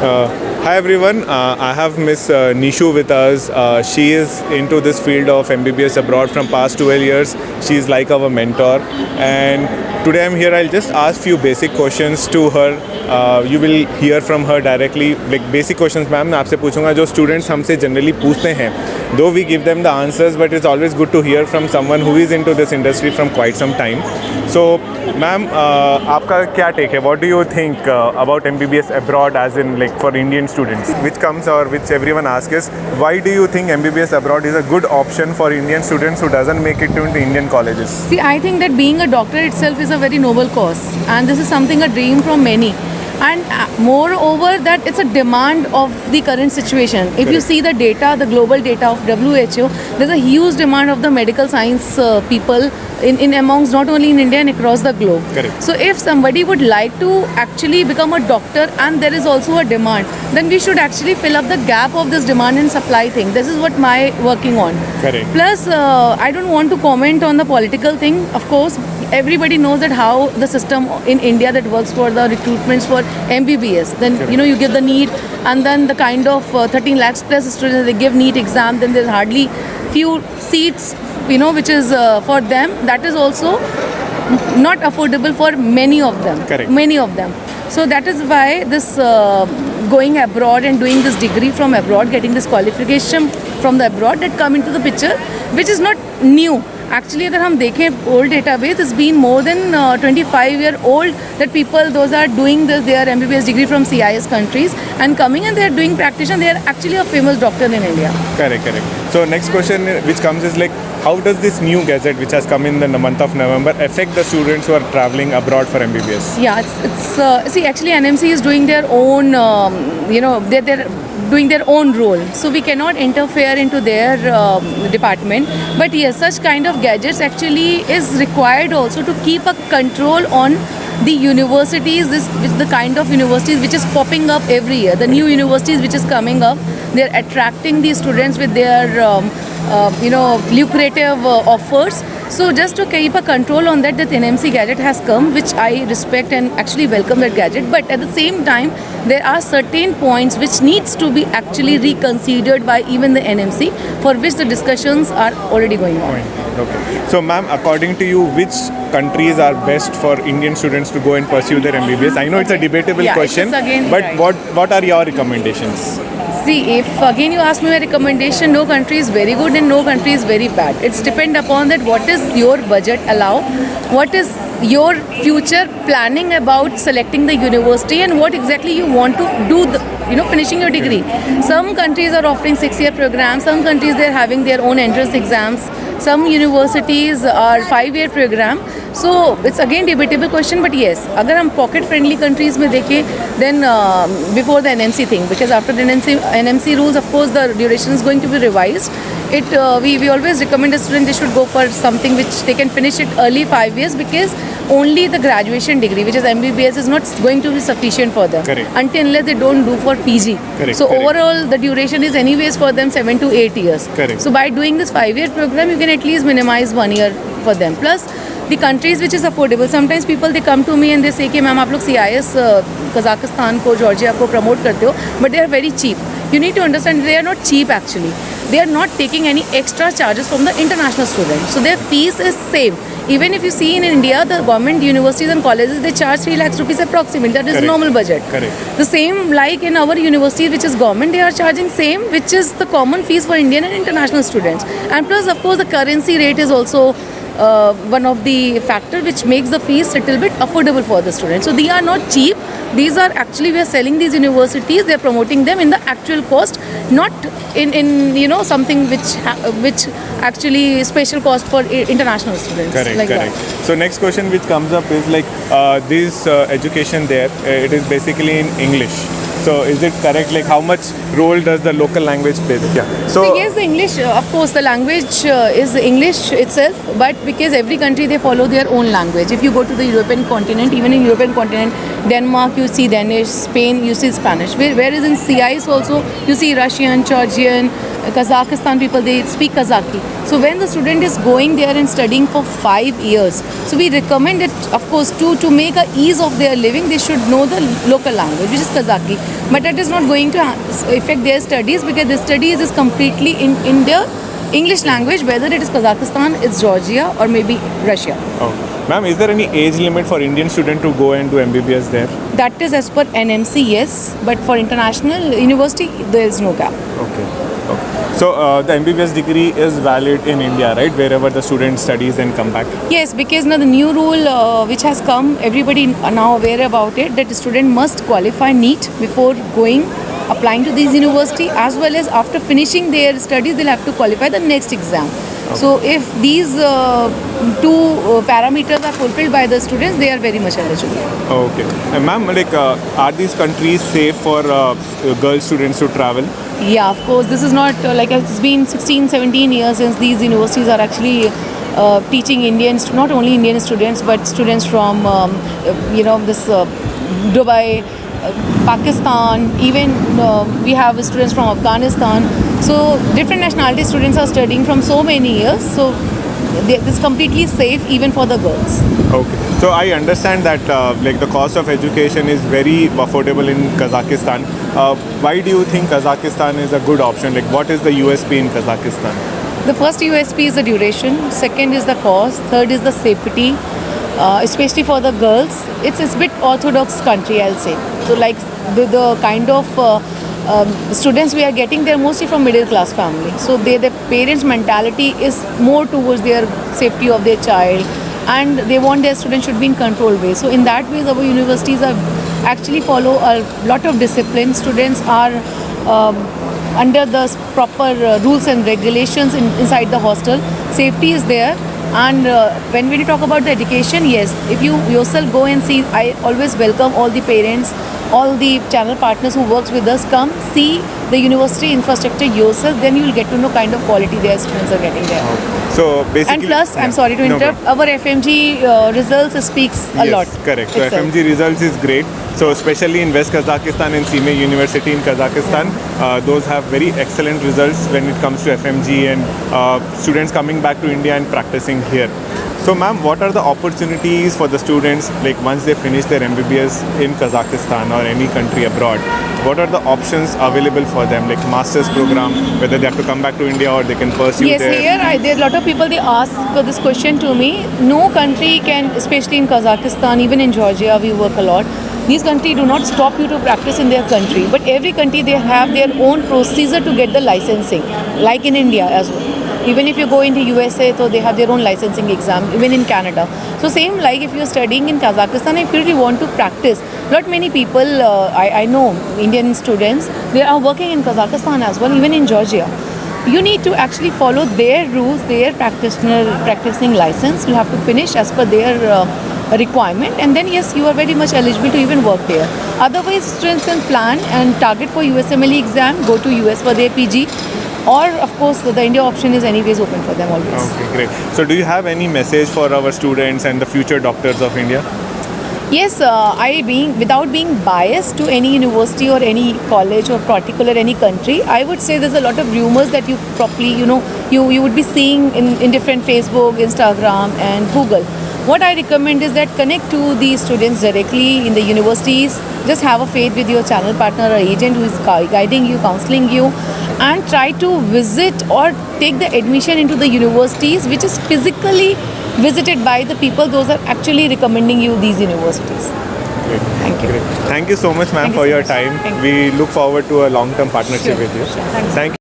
Hi everyone, I have Miss Nishu with us. She is into this field of MBBS abroad from past 12 years. She is like our mentor, and today I'm here. I'll just ask few basic questions to her. You will hear from her directly. Like basic questions, ma'am, मैं आपसे पूछूंगा जो students हमसे generally पूछते हैं. Though we give them the answers, but it's always good to hear from someone who is into this industry from quite some time. So, ma'am, आपका क्या take है? What do you think about MBBS abroad, as in like for Indian students? Which comes or which everyone asks is, why do you think MBBS abroad is a good option for Indian students who doesn't make it into Indian colleges? See, I think that being a doctor itself is a very noble cause, and this is something a dream from many. And moreover, that it's a demand of the current situation. If Correct. you see the data, the global data of WHO, there's a huge demand of the medical science people in amongst not only in India and across the globe. Correct. So if somebody would like to actually become a doctor and there is also a demand, then we should actually fill up the gap of this demand and supply thing. This is what my working on. Correct. Plus, I don't want to comment on the political thing. Of course, everybody knows that how the system in India that works for the recruitments for MBBS. Then Correct. you give the NEET, and then the kind of 13 lakhs plus students they give NEET exam. Then there's hardly few seats, which is for them. That is also not affordable for many of them. Correct. Many of them. So that is why this going abroad and doing this degree from abroad, getting this qualification from the abroad, that come into the picture, which is not new. Actually, अगर हम देखें old database, it's been more than 25-year-old that people, those are doing this, their MBBS degree from CIS countries and coming and they are doing practitioner. They are actually a famous doctor in India. Correct. So next question which comes is like, how does this new gadget which has come in the month of November affect the students who are traveling abroad for MBBS? Yeah, it's see, actually NMC is doing their own, they're doing their own role. So we cannot interfere into their department. But yes, such kind of gadgets actually is required also to keep a control on the universities, the kind of universities which is popping up every year. The new universities which is coming up, they're attracting these students with their lucrative offers. So just to keep a control on that, NMC gadget has come, which I respect and actually welcome that gadget. But at the same time, there are certain points which needs to be actually reconsidered by even the NMC, for which the discussions are already going on. Okay. So, ma'am, according to you, which countries are best for Indian students to go and pursue their MBBS? I know it's a debatable question, but right. what are your recommendations? See, if again you ask me my recommendation, no country is very good and no country is very bad. It's depend upon that what is your budget allow, what is your future planning about selecting the university and what exactly you want to do, finishing your degree. Some countries are offering 6-year programs, some countries they're having their own entrance exams, some universities are 5-year program. So it's again debatable question, but yes, अगर हम pocket friendly countries में देखें, then before the NMC thing, because after the NMC rules, of course, the duration is going to be revised. We always recommend a student they should go for something which they can finish it early 5 years, because only the graduation degree, which is MBBS, is not going to be sufficient for them. Correct. Until unless they don't do for PG. Correct. Overall, the duration is anyways for them 7 to 8 years. Correct. So by doing this 5-year program, you can at least minimize 1 year for them. Plus, the countries which is affordable. Sometimes people they come to me and they say कि ma'am आप लोग CIS Kazakhstan को Georgia को promote करते हो, but they are very cheap. You need to understand they are not cheap actually. They are not taking any extra charges from the international students. So their fees is same. Even if you see in India, the government universities and colleges, they charge 3 lakhs rupees approximately. That is Correct. normal budget. Correct. The same like in our universities, which is government, they are charging same, which is the common fees for Indian and international students. And plus, of course, the currency rate is also one of the factor which makes the fees little bit affordable for the students. So they are not cheap. These are actually, we are selling these universities, they are promoting them in the actual cost, not in something which actually special cost for international students. Correct. That. So next question which comes up is like this education there, it is basically in English. So is it correct? Like how much role does the local language play? Yeah. So yes, the English, of course, the language is English itself, but because every country they follow their own language. If you go to the European continent, even in European continent, Denmark you see Danish, Spain you see Spanish. Whereas in CIS also you see Russian, Georgian, Kazakhstan people, they speak Kazakhi. So when the student is going there and studying for 5 years, so we recommend it, of course, to make a ease of their living, they should know the local language, which is Kazakhi. But that is not going to affect their studies, because the studies is completely in their English language, whether it is Kazakhstan, it's Georgia, or maybe Russia. Oh. Ma'am, is there any age limit for Indian student to go and do MBBS there? That is as per NMC, yes. But for international university, there is no cap. Okay. So the MBBS degree is valid in India, right? Wherever the student studies and come back. Yes, because now the new rule which has come, everybody are now aware about it, that the student must qualify NEET before applying to this university, as well as after finishing their studies, they'll have to qualify the next exam. Okay. So if these two parameters are fulfilled by the students, they are very much eligible. Okay. And ma'am, are these countries safe for girl students to travel? Yeah, of course. This is not it's been 16-17 years since these universities are actually teaching Indians, not only Indian students, but students from this Dubai, Pakistan, even we have students from Afghanistan. So different nationality students are studying from so many years. So this is completely safe even for the girls. Okay. So I understand that the cost of education is very affordable in Kazakhstan. Why do you think Kazakhstan is a good option? What is the USP in Kazakhstan? The first USP is the duration. Second is the cost. Third is the safety. Especially for the girls, it's a bit orthodox country, I'll say. So the kind of students we are getting, they're mostly from middle class family. So their parents' mentality is more towards their safety of their child, and they want their students should be in controlled way. So in that way, our universities are actually follow a lot of discipline. Students are under the proper rules and regulations inside the hostel. Safety is there. And when we talk about the education, yes, if you yourself go and see, I always welcome all the parents, all the channel partners who works with us, come see the university infrastructure yourself, then you will get to know kind of quality their students are getting there. So basically, and plus, I'm sorry to interrupt, our FMG results speaks a lot. Correct. So itself. FMG results is great. So especially in West Kazakhstan and Sime University in Kazakhstan, those have very excellent results when it comes to FMG and students coming back to India and practicing here. So ma'am, what are the opportunities for the students once they finish their MBBS in Kazakhstan or any country abroad? What are the options available for them, like master's program, whether they have to come back to India or they can pursue there? Yes, there are a lot of people, they ask this question to me. No country can, especially in Kazakhstan, even in Georgia, we work a lot. These countries do not stop you to practice in their country, but every country they have their own procedure to get the licensing, like in India as well. Even if you go into USA, so they have their own licensing exam, even in Canada. So same like if you're studying in Kazakhstan, if you really want to practice, not many people, I know Indian students, they are working in Kazakhstan as well, even in Georgia. You need to actually follow their rules, their practicing license. You have to finish as per their requirement, and then yes, you are very much eligible to even work there. Otherwise, students can plan and target for USMLE exam, go to US for their PG. Or, of course, the India option is anyways open for them always. Okay, great. So, do you have any message for our students and the future doctors of India? Yes, without being biased to any university or any college or particular any country, I would say there's a lot of rumors that you probably, you would be seeing in different Facebook, Instagram and Google. What I recommend is that connect to the students directly in the universities. Just have a faith with your channel partner or agent who is guiding you, counseling you, and try to visit or take the admission into the universities which is physically visited by the people. Those are actually recommending you these universities. Great. Thank you. Great. Thank you so much, ma'am, for your time. We look forward to a long-term partnership with you. Sure. Thank you.